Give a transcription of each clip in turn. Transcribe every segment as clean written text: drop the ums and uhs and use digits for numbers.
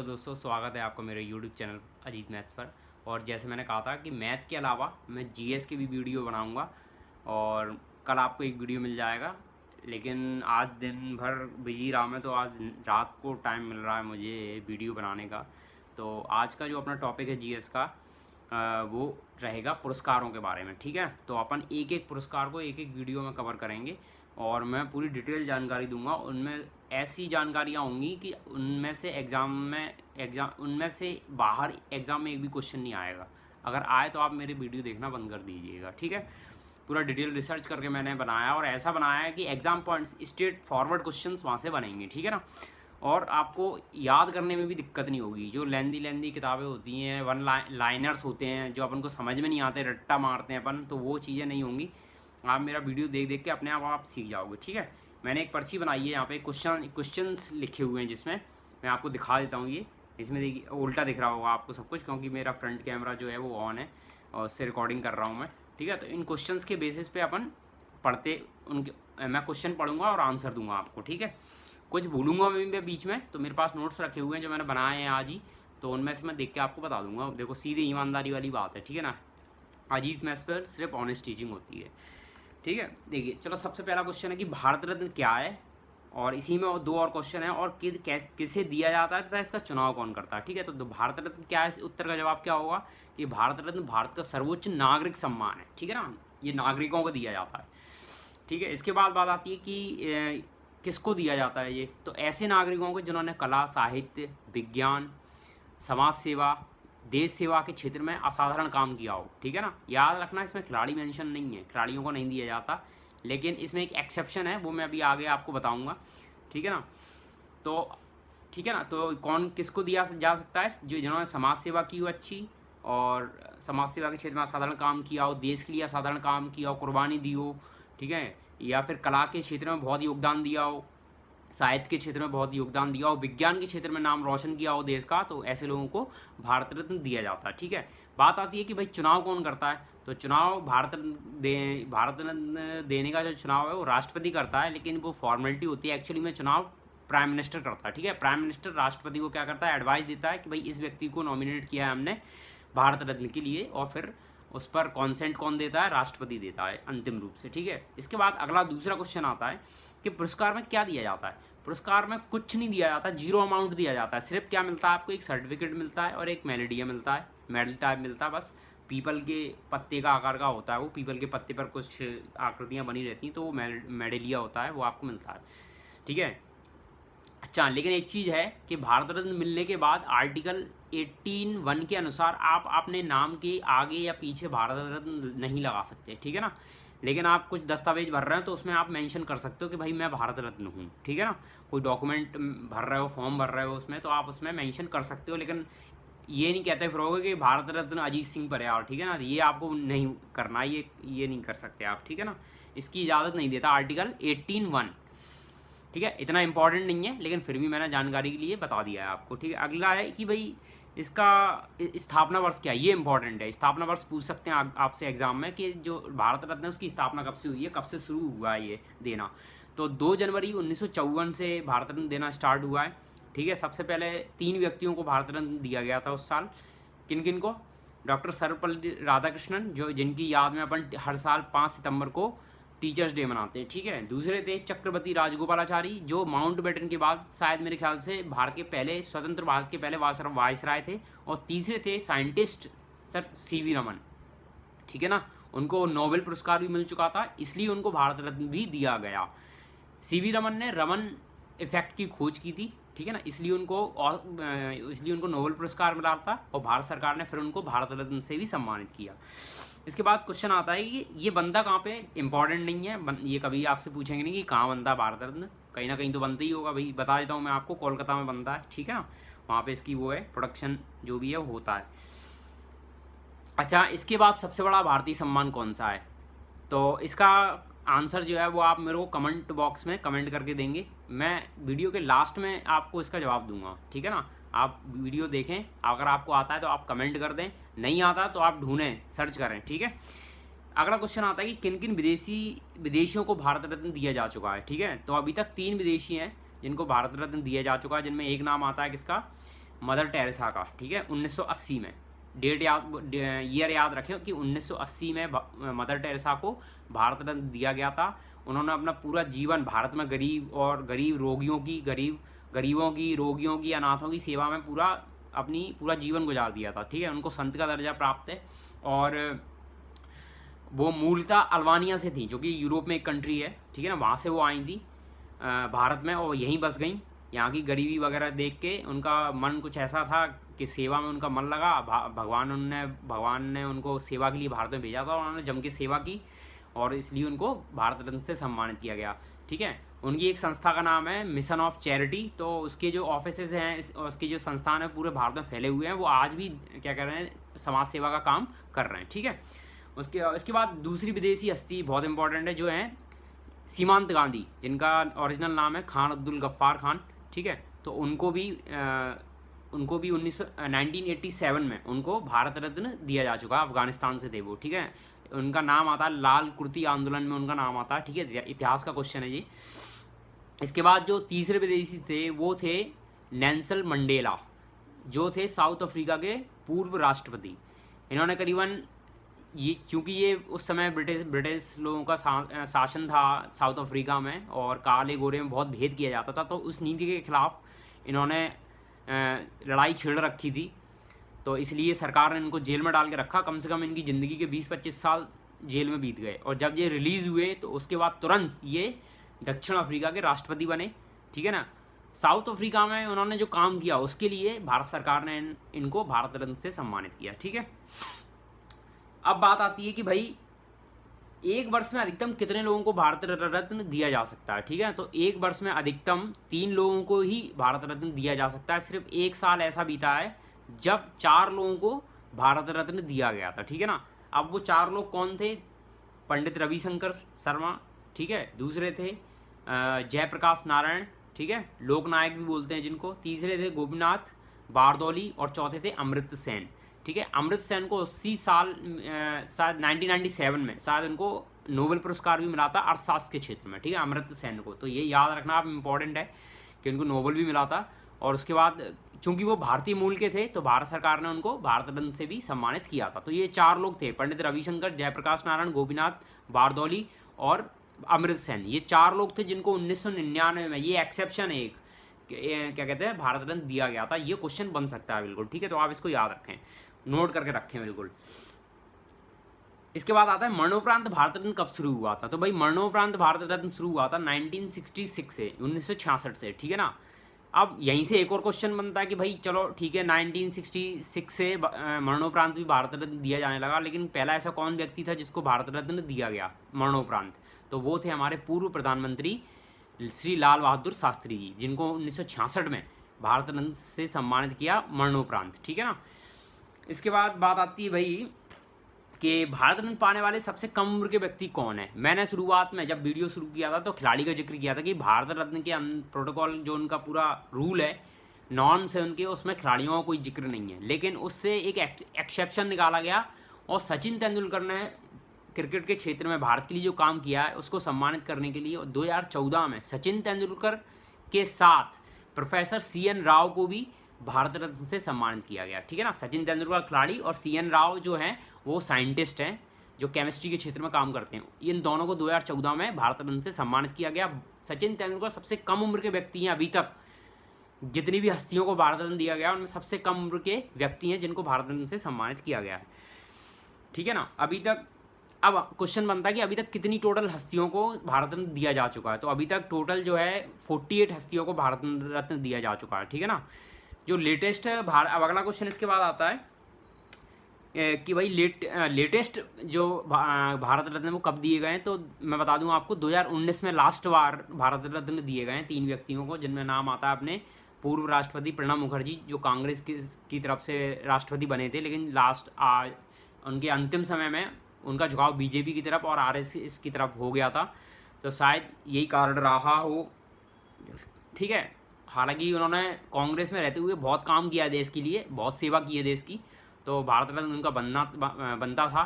तो दोस्तों स्वागत है आपका मेरे YouTube चैनल अजीत मैथ्स पर। और जैसे मैंने कहा था कि मैथ के अलावा मैं जीएस के भी वीडियो बनाऊंगा और कल आपको एक वीडियो मिल जाएगा। लेकिन आज दिन भर बिजी रहा मैं, तो आज रात को टाइम मिल रहा है मुझे वीडियो बनाने का। तो आज का जो अपना टॉपिक है जीएस का वो रहेगा पुरस्कारों के बारे में। ठीक है, तो अपन एक एक पुरस्कार को एक एक वीडियो में कवर करेंगे और मैं पूरी डिटेल जानकारी दूंगा। उनमें ऐसी जानकारियाँ होंगी कि उनमें से उनमें से बाहर एग्ज़ाम में एक भी क्वेश्चन नहीं आएगा। अगर आए तो आप मेरी वीडियो देखना बंद कर दीजिएगा। ठीक है, पूरा डिटेल रिसर्च करके मैंने बनाया और ऐसा बनाया है कि exam points straight forward questions वहाँ से बनेंगे। ठीक है ना, और आपको याद करने में भी दिक्कत नहीं होगी। जो लेंदी किताबें होती हैं, लाइनर्स होते हैं जो अपन को समझ में नहीं आते, रट्टा मारते हैं अपन, तो वो चीज़ें नहीं होंगी। आप मेरा वीडियो देख देख के अपने आप सीख जाओगे। ठीक है, मैंने एक पर्ची बनाई है, यहाँ पे क्वेश्चंस लिखे हुए हैं जिसमें मैं आपको दिखा देता हूँ। ये इसमें देखिए उल्टा दिख रहा होगा आपको सब कुछ, क्योंकि मेरा फ्रंट कैमरा जो है वो ऑन है और उससे रिकॉर्डिंग कर रहा हूँ मैं। ठीक है, तो इन क्वेश्चंस के बेसिस पे अपन पढ़ते उनके मैं क्वेश्चन पढ़ूंगा और आंसर दूंगा आपको। ठीक है, कुछ भूलूंगा मैं बीच में, तो मेरे पास नोट्स रखे हुए हैं जो मैंने बनाए हैं आज ही, तो उनमें से मैं देख के आपको बता दूंगा। देखो सीधे ईमानदारी वाली बात है। ठीक है ना, अजीत मैथ्स पर सिर्फ ऑनेस्ट टीचिंग होती है। ठीक है, देखिए चलो सबसे पहला क्वेश्चन है कि भारत रत्न क्या है, और इसी में दो और क्वेश्चन है, और किसे दिया जाता है तथा इसका चुनाव कौन करता है। ठीक है, तो भारत रत्न क्या है, इस उत्तर का जवाब क्या होगा कि भारत रत्न भारत का सर्वोच्च नागरिक सम्मान है। ठीक है ना, ये नागरिकों को दिया जाता है। ठीक है, इसके बाद बात आती है कि किसको दिया जाता है ये, तो ऐसे नागरिकों को जिन्होंने कला, साहित्य, विज्ञान, समाज सेवा, देश सेवा के क्षेत्र में असाधारण काम किया हो। ठीक है ना, याद रखना इसमें खिलाड़ी मेंशन नहीं है, खिलाड़ियों को नहीं दिया जाता, लेकिन इसमें एक एक्सेप्शन है, वो मैं अभी आगे आपको बताऊंगा। ठीक है ना, तो ठीक है ना, तो कौन किसको दिया जा सकता है, जो जिन्होंने समाज सेवा की हो अच्छी, और समाज सेवा के क्षेत्र में असाधारण काम किया हो, देश के लिए असाधारण काम किया हो, कुर्बानी दी हो। ठीक है, या फिर कला के क्षेत्र में बहुत योगदान दिया हो, साहित्य के क्षेत्र में बहुत योगदान दिया हो, विज्ञान के क्षेत्र में नाम रोशन किया हो देश का, तो ऐसे लोगों को भारत रत्न दिया जाता है। ठीक है, बात आती है कि भाई चुनाव कौन करता है, तो चुनाव भारत रत्न देने का जो चुनाव है वो राष्ट्रपति करता है, लेकिन वो फॉर्मेलिटी होती है। एक्चुअली में चुनाव प्राइम मिनिस्टर करता है। ठीक है, प्राइम मिनिस्टर राष्ट्रपति को क्या करता है, एडवाइस देता है कि भाई इस व्यक्ति को नॉमिनेट किया है हमने भारत रत्न के लिए, और फिर उस पर कॉन्सेंट कौन देता है, राष्ट्रपति देता है अंतिम रूप से। ठीक है, इसके बाद अगला दूसरा क्वेश्चन आता है कि पुरस्कार में क्या दिया जाता है। पुरस्कार में कुछ नहीं दिया जाता, जीरो अमाउंट दिया जाता है। सिर्फ क्या मिलता है आपको, एक सर्टिफिकेट मिलता है और एक मेलेडिया मिलता है, मेडल टाइप मिलता है बस। पीपल के पत्ते का आकार का होता है वो, पीपल के पत्ते पर कुछ आकृतियाँ बनी रहती हैं, तो वो मेडेलिया होता है, वो आपको मिलता है। ठीक है, अच्छा लेकिन एक चीज़ है कि भारत रत्न मिलने के बाद आर्टिकल 18(1) के अनुसार आप अपने नाम के आगे या पीछे भारत रत्न नहीं लगा सकते। ठीक है ना, लेकिन आप कुछ दस्तावेज भर रहे हैं तो उसमें आप मेंशन कर सकते हो कि भाई मैं भारत रत्न हूँ। ठीक है ना, कोई डॉक्यूमेंट भर रहे हो, फॉर्म भर रहे हो उसमें, तो आप उसमें मेंशन कर सकते हो, लेकिन ये नहीं कहते फिर होगा कि भारत रत्न अजीत सिंह पर है यार। ठीक है ना, ये आपको नहीं करना, ये नहीं कर सकते आप। ठीक है ना, इसकी इजाज़त नहीं देता आर्टिकल 18(1). ठीक है, इतना इंपॉर्टेंट नहीं है, लेकिन फिर भी मैंने जानकारी के लिए बता दिया है आपको। ठीक है, अगला है कि भाई इसका स्थापना वर्ष क्या है, ये इंपॉर्टेंट है। स्थापना वर्ष पूछ सकते हैं आपसे एग्जाम में कि जो भारत रत्न है उसकी स्थापना कब से हुई है, कब से शुरू हुआ है ये देना। तो 2 जनवरी 1954 से भारत रत्न देना स्टार्ट हुआ है। ठीक है, सबसे पहले 3 व्यक्तियों को भारत रत्न दिया गया था उस साल। किन किन को, डॉक्टर सर्वपल्ली राधाकृष्णन, जो जिनकी याद में अपन हर साल 5 सितंबर को टीचर्स डे मनाते हैं। ठीक है, दूसरे थे चक्रवर्ती राजगोपालाचारी, जो माउंट बेटन के बाद शायद मेरे ख्याल से भारत के पहले स्वतंत्र भारत के पहले वायसराय थे। और तीसरे थे साइंटिस्ट सर सीवी रमन। ठीक है ना, उनको नोबेल पुरस्कार भी मिल चुका था, इसलिए उनको भारत रत्न भी दिया गया। सीवी रमन ने रमन इफेक्ट की खोज की थी। ठीक है ना, इसलिए उनको नोबेल पुरस्कार मिला था, और भारत सरकार ने फिर उनको भारत रत्न से भी सम्मानित किया। इसके बाद क्वेश्चन आता है कि ये बंदा कहाँ पे, इंपॉर्टेंट नहीं है ये, कभी आपसे पूछेंगे नहीं कि कहाँ बनता है भारत रत्न, कहीं ना कहीं तो बनता ही होगा भाई। बता देता हूँ मैं आपको, कोलकाता में बनता है। ठीक है ना, वहाँ पे इसकी वो है प्रोडक्शन जो भी है वो होता है। अच्छा, इसके बाद सबसे बड़ा भारतीय सम्मान कौन सा है, तो इसका आंसर जो है वो आप मेरे को कमेंट बॉक्स में कमेंट करके देंगे, मैं वीडियो के लास्ट में आपको इसका जवाब दूंगा। ठीक है ना, आप वीडियो देखें, अगर आपको आता है तो आप कमेंट कर दें, नहीं आता तो आप ढूंढें, सर्च करें। ठीक है, अगला क्वेश्चन आता है कि किन किन विदेशियों को भारत रत्न दिया जा चुका है। ठीक है, तो अभी तक 3 विदेशी हैं जिनको भारत रत्न दिया जा चुका है, जिनमें एक नाम आता है किसका, मदर टेरेसा का, ठीक है, 1980 में। ईयर याद रखें कि 1980 में मदर टेरेसा को भारत रत्न दिया गया था। उन्होंने अपना पूरा जीवन भारत में गरीबों की, रोगियों की, अनाथों की सेवा में पूरा जीवन गुजार दिया था, ठीक है। उनको संत का दर्जा प्राप्त है और वो मूलतः अल्बानिया से थी, जो कि यूरोप में एक कंट्री है, ठीक है ना। वहाँ से वो आई थी भारत में और यहीं बस गई। यहाँ की गरीबी वगैरह देख के उनका मन कुछ ऐसा था कि सेवा में उनका मन लगा। भगवान ने उनको सेवा के लिए भारत में भेजा था और उन्होंने जम के सेवा की और इसलिए उनको भारत रत्न से सम्मानित किया गया, ठीक है। उनकी एक संस्था का नाम है मिशन ऑफ चैरिटी। तो उसके जो ऑफिसेज हैं, उसके जो संस्थान है पूरे भारत में फैले हुए हैं। वो आज भी क्या कर रहे हैं, समाज सेवा का काम कर रहे हैं, ठीक है। उसके बाद दूसरी विदेशी हस्ती बहुत इंपॉर्टेंट है, जो है सीमांत गांधी, जिनका ओरिजिनल नाम है खान अब्दुल गफ्फार खान, ठीक है। तो उनको भी 1987 में उनको भारत रत्न दिया जा चुका है। अफगानिस्तान से थे वो, ठीक है। उनका नाम आता है लाल कुर्ती आंदोलन में उनका नाम आता है, ठीक है। इतिहास का क्वेश्चन है ये। इसके बाद जो तीसरे विदेशी थे वो थे नेल्सन मंडेला, जो थे साउथ अफ्रीका के पूर्व राष्ट्रपति। इन्होंने करीबन चूँकि ये उस समय ब्रिटिश लोगों का शासन था साउथ अफ्रीका में और काले गोरे में बहुत भेद किया जाता था, तो उस नीति के खिलाफ इन्होंने लड़ाई छेड़ रखी थी। तो इसलिए सरकार ने इनको जेल में डाल के रखा। कम से कम इनकी ज़िंदगी के 20-25 साल जेल में बीत गए और जब ये रिलीज़ हुए तो उसके बाद तुरंत ये दक्षिण अफ्रीका के राष्ट्रपति बने, ठीक है ना। साउथ अफ्रीका में उन्होंने जो काम किया उसके लिए भारत सरकार ने इनको भारत रत्न से सम्मानित किया, ठीक है। अब बात आती है कि भाई एक वर्ष में अधिकतम कितने लोगों को भारत रत्न दिया जा सकता है, ठीक है। तो एक वर्ष में अधिकतम 3 लोगों को ही भारत रत्न दिया जा सकता है। सिर्फ एक साल ऐसा बीता है जब 4 लोगों को भारत रत्न दिया गया था, ठीक है ना। अब वो 4 लोग कौन थे? पंडित रविशंकर शर्मा, ठीक है। दूसरे थे जयप्रकाश नारायण, ठीक है, लोकनायक भी बोलते हैं जिनको। तीसरे थे गोपीनाथ बारदौली और चौथे थे अमृत सेन, ठीक है। अमृत सेन को 80 साल शायद 1997 में शायद उनको नोबेल पुरस्कार भी मिला था अर्थशास्त्र के क्षेत्र में, ठीक है, अमृत सेन को। तो ये याद रखना आप इम्पोर्टेंट है कि उनको नोबेल भी मिला था। और उसके बाद चूंकि वो भारतीय मूल के थे तो भारत सरकार ने उनको भारत रत्न से भी सम्मानित किया था। तो ये 4 लोग थे, पंडित रविशंकर, जयप्रकाश नारायण, गोपीनाथ बारदौली और अमृत सेन। ये 4 लोग थे जिनको 1999 में, ये एक्सेप्शन है एक, क्या कहते हैं, भारत रत्न दिया गया था। ये क्वेश्चन बन सकता है बिल्कुल, ठीक है। तो आप इसको याद रखें, नोट करके रखें बिल्कुल। इसके बाद आता है मरणोपरांत भारत रत्न कब शुरू हुआ था। तो भाई मरणोपरांत भारत रत्न शुरू हुआ था 1966 से, 1966 से, ठीक है ना। अब यहीं से एक और क्वेश्चन बनता है कि भाई चलो ठीक है 1966 से मरणोपरांत भी भारत रत्न दिया जाने लगा, लेकिन पहला ऐसा कौन व्यक्ति था जिसको भारत रत्न दिया गया मरणोपरांत? तो वो थे हमारे पूर्व प्रधानमंत्री श्री लाल बहादुर शास्त्री जी, जिनको 1966 में भारत रत्न से सम्मानित किया मरणोपरांत, ठीक है ना। इसके बाद बात आती है भाई कि भारत रत्न पाने वाले सबसे कम उम्र के व्यक्ति कौन है। मैंने शुरुआत में जब वीडियो शुरू किया था तो खिलाड़ी का जिक्र किया था कि भारत रत्न के प्रोटोकॉल जो उनका पूरा रूल है, नॉर्म्स है उनके, उसमें खिलाड़ियों का कोई जिक्र नहीं है। लेकिन उससे एक एक्सेप्शन निकाला गया और सचिन तेंदुलकर ने क्रिकेट के क्षेत्र में भारत के लिए जो काम किया है उसको सम्मानित करने के लिए 2014 में सचिन तेंदुलकर के साथ प्रोफेसर CN राव को भी भारत रत्न से सम्मानित किया गया, ठीक है ना। सचिन तेंदुलकर खिलाड़ी और CN राव जो हैं वो साइंटिस्ट हैं जो केमिस्ट्री के क्षेत्र में काम करते हैं। इन दोनों को 2014 में भारत रत्न से सम्मानित किया गया। सचिन तेंदुलकर सबसे कम उम्र के व्यक्ति हैं, अभी तक जितनी भी हस्तियों को भारत रत्न दिया गया उनमें सबसे कम उम्र के व्यक्ति हैं जिनको भारत रत्न से सम्मानित किया गया है, ठीक है ना। अभी तक अब क्वेश्चन बनता है कि अभी तक कितनी टोटल हस्तियों को भारत रत्न दिया जा चुका है। तो अभी तक टोटल जो है 48 हस्तियों को भारत रत्न दिया जा चुका है, ठीक है ना। जो लेटेस्ट अब अगला क्वेश्चन इसके बाद आता है कि भाई लेटेस्ट जो भारत रत्न वो कब दिए गए हैं। तो मैं बता दूं आपको 2019 में लास्ट बार भारत रत्न दिए गए हैं 3 व्यक्तियों को, जिनमें नाम आता है अपने पूर्व राष्ट्रपति प्रणब मुखर्जी, जो कांग्रेस की तरफ से राष्ट्रपति बने थे, लेकिन उनके अंतिम समय में उनका झुकाव बीजेपी की तरफ और RSS की तरफ हो गया था। तो शायद यही कारण रहा हो, ठीक है। हालांकि उन्होंने कांग्रेस में रहते हुए बहुत काम किया है देश के लिए, बहुत सेवा की है देश की, तो भारत रत्न उनका बनता था।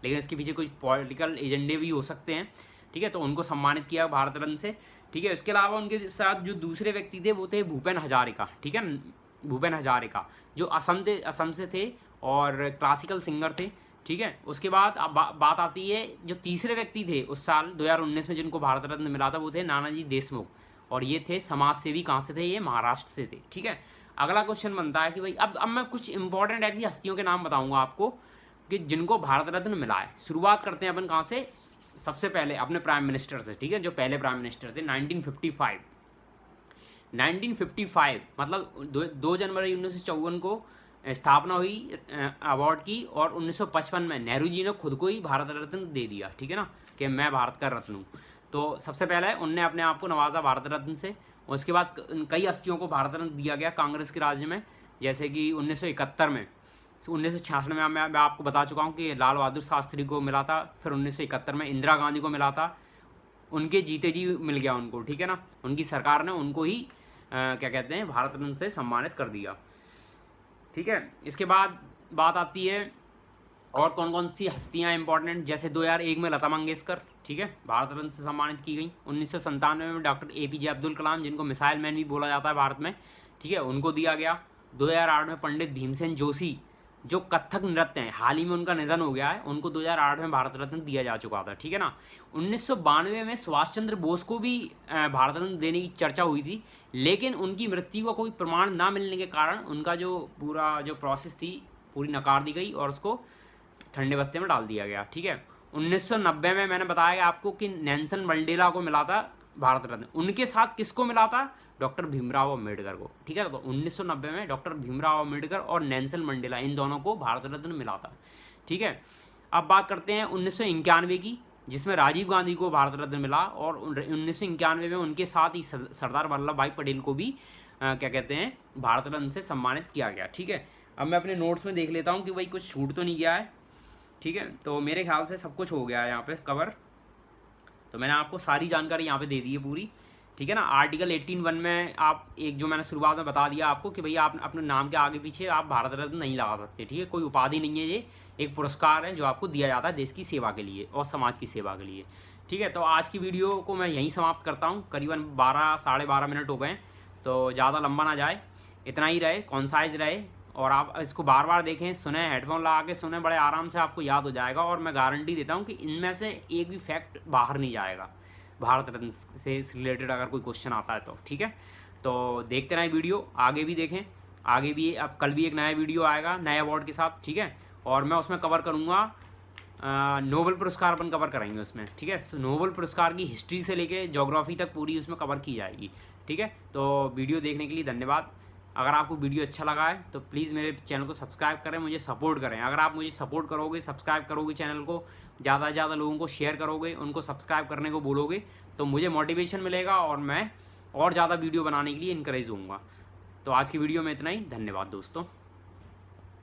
लेकिन इसके पीछे कुछ पॉलिटिकल एजेंडे भी हो सकते हैं, ठीक है। तो उनको सम्मानित किया भारत रत्न से, ठीक है। इसके अलावा उनके साथ जो दूसरे व्यक्ति थे वो थे भूपेन हजारिका, ठीक है। भूपेन हजारिका, जो असम से थे और क्लासिकल सिंगर थे। ठीक है, उसके बाद अब बात आती है जो तीसरे व्यक्ति थे उस साल 2019 में जिनको भारत रत्न मिला था, वो थे नानाजी देशमुख, और ये थे समाज सेवी। कहाँ से थे? ये महाराष्ट्र से थे। ठीक है, अगला क्वेश्चन बनता है कि भाई अब मैं कुछ इंपॉर्टेंट ऐसी हस्तियों के नाम बताऊंगा आपको कि जिनको भारत रत्न मिला है। शुरुआत करते हैं अपन कहाँ से? सबसे पहले अपने प्राइम मिनिस्टर से। ठीक है, जो पहले प्राइम मिनिस्टर थे 1955 मतलब 2 जनवरी 1954 को स्थापना हुई अवार्ड की, और 1955 में नेहरू जी ने खुद को ही भारत रत्न दे दिया। ठीक है ना, कि मैं भारत का रत्न हूँ। तो सबसे पहले उनने अपने आप को नवाजा भारत रत्न से। उसके बाद कई हस्तियों को भारत रत्न दिया गया कांग्रेस के राज्य में, जैसे कि 1971 में, 1966 में मैं आपको बता चुका हूँ कि लाल बहादुर शास्त्री को मिला था। फिर 1971 में इंदिरा गांधी को मिला था, उनके जीते जी मिल गया उनको। ठीक है ना, उनकी सरकार ने उनको ही क्या कहते हैं, भारत रत्न से सम्मानित कर दिया। ठीक है, इसके बाद बात आती है और कौन कौन सी हस्तियां इंपॉर्टेंट, जैसे 2001 में लता मंगेशकर, ठीक है, भारत रत्न से सम्मानित की गई। 1997 में डॉक्टर APJ अब्दुल कलाम, जिनको मिसाइल मैन भी बोला जाता है भारत में, ठीक है, उनको दिया गया। 2008 में पंडित भीमसेन जोशी, जो कथक नृत्य हैं, हाल ही में उनका निधन हो गया है, उनको 2008 में भारत रत्न दिया जा चुका था। ठीक है ना, 1992 में सुभाष चंद्र बोस को भी भारत रत्न देने की चर्चा हुई थी, लेकिन उनकी मृत्यु का कोई प्रमाण ना मिलने के कारण उनका जो पूरा जो प्रोसेस थी पूरी नकार दी गई और उसको ठंडे बस्ते में डाल दिया गया। ठीक है, 1990 में मैंने बताया आपको कि नेल्सन मंडेला को मिला था भारत रत्न। उनके साथ किसको मिला था? डॉक्टर भीमराव अम्बेडकर को। ठीक है, तो 1990 में डॉक्टर भीमराव अम्बेडकर और नेल्सन मंडेला, इन दोनों को भारत रत्न मिला था। ठीक है, अब बात करते हैं 1991 की, जिसमें राजीव गांधी को भारत रत्न मिला, और 1991 में उनके साथ ही सरदार वल्लभ भाई पटेल को भी क्या कहते हैं, भारत रत्न से सम्मानित किया गया। ठीक है, अब मैं अपने नोट्स में देख लेता हूँ कि भाई कुछ छूट तो नहीं गया है। ठीक है, तो मेरे ख्याल से सब कुछ हो गया है यहाँ पे कवर, तो मैंने आपको सारी जानकारी यहाँ पे दे दी है पूरी। ठीक है ना, आर्टिकल 18(1) में आप एक जो मैंने शुरुआत में बता दिया आपको कि भैया आप अपने नाम के आगे पीछे आप भारत रत्न नहीं लगा सकते। ठीक है, कोई उपाधि नहीं है, ये एक पुरस्कार है जो आपको दिया जाता है देश की सेवा के लिए और समाज की सेवा के लिए। ठीक है, तो आज की वीडियो को मैं यहीं समाप्त करता हूँ। करीबन 12 साढ़े 12 मिनट हो गए, तो ज़्यादा लंबा ना जाए, इतना ही रहे, कॉन्साइज रहे, और आप इसको बार बार देखें, सुने, हेडफोन लगा के सुने, बड़े आराम से आपको याद हो जाएगा। और मैं गारंटी देता हूँ कि इनमें से एक भी फैक्ट बाहर नहीं जाएगा भारत रत्न से रिलेटेड अगर कोई क्वेश्चन आता है तो। ठीक है, तो देखते रहें वीडियो, आगे भी देखें, आगे भी अब कल भी एक नया वीडियो आएगा नए अवार्ड के साथ। ठीक है, और मैं उसमें कवर करूँगा नोबेल पुरस्कार अपन कवर करेंगे उसमें। ठीक है, नोबेल पुरस्कार की हिस्ट्री से लेके ज्योग्राफी तक पूरी उसमें कवर की जाएगी। ठीक है, तो वीडियो देखने के लिए धन्यवाद। अगर आपको वीडियो अच्छा लगा है तो प्लीज़ मेरे चैनल को सब्सक्राइब करें, मुझे सपोर्ट करें। अगर आप मुझे सपोर्ट करोगे, सब्सक्राइब करोगे चैनल को, ज़्यादा से ज़्यादा लोगों को शेयर करोगे, उनको सब्सक्राइब करने को बोलोगे, तो मुझे मोटिवेशन मिलेगा और मैं और ज़्यादा वीडियो बनाने के लिए इनकरेज होऊंगा। तो आज की वीडियो में इतना ही, धन्यवाद दोस्तों।